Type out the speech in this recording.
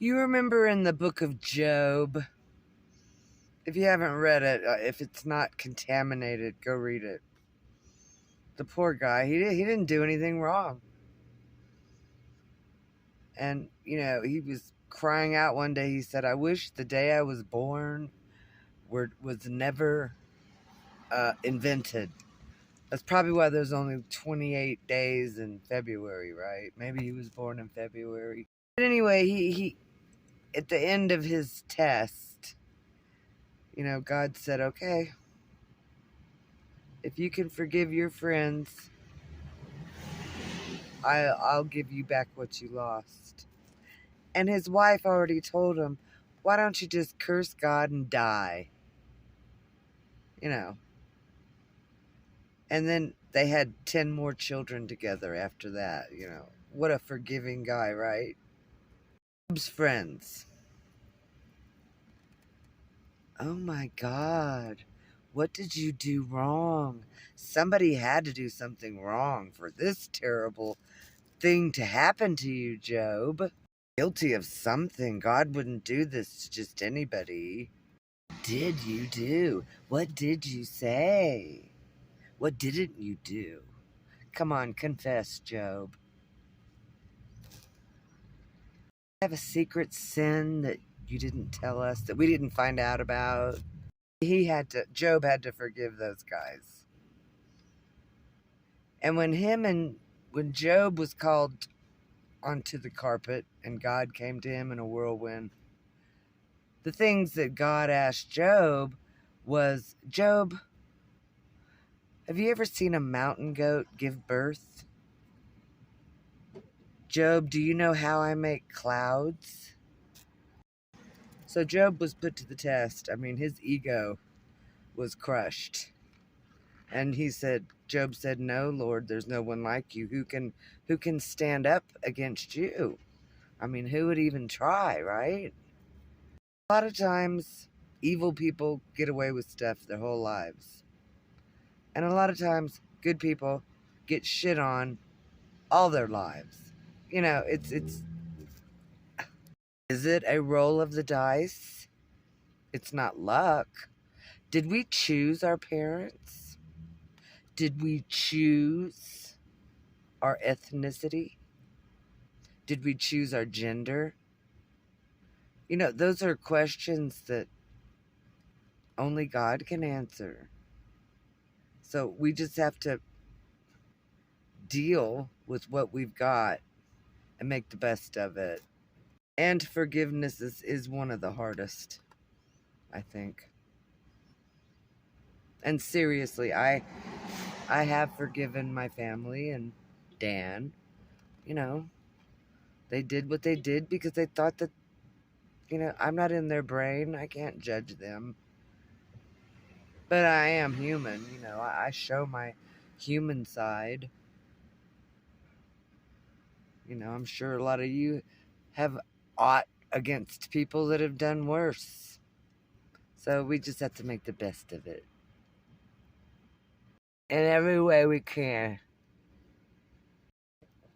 You remember in the book of Job, if you haven't read it, if it's not contaminated, go read it. The poor guy, he didn't do anything wrong. And, he was crying out one day. He said, I wish the day I was born was never invented. That's probably why there's only 28 days in February, right? Maybe he was born in February. But anyway, he at the end of his test, God said, okay, if you can forgive your friends, I'll give you back what you lost. And his wife already told him, why don't you just curse God and die? And then they had 10 more children together after that. What a forgiving guy, right? Job's friends. Oh my God. What did you do wrong? Somebody had to do something wrong for this terrible thing to happen to you, Job. Guilty of something. God wouldn't do this to just anybody. What did you do? What did you say? What didn't you do? Come on, confess, Job. Have a secret sin that you didn't tell us, that we didn't find out about? Job had to forgive those guys. And when Job was called onto the carpet and God came to him in a whirlwind, the things that God asked Job was, Job, have you ever seen a mountain goat give birth? Job, do you know how I make clouds? So Job was put to the test. I mean, his ego was crushed. And Job said, no, Lord, there's no one like you who can stand up against you. I mean, who would even try, right? A lot of times, evil people get away with stuff their whole lives. And a lot of times, good people get shit on all their lives. Is it a roll of the dice? It's not luck. Did we choose our parents? Did we choose our ethnicity? Did we choose our gender? Those are questions that only God can answer. So we just have to deal with what we've got and make the best of it. And forgiveness is one of the hardest, I think. And seriously, I have forgiven my family and Dan. They did what they did because they thought that, I'm not in their brain. I can't judge them. But I am human, I show my human side. I'm sure a lot of you have aught against people that have done worse. So we just have to make the best of it in every way we can.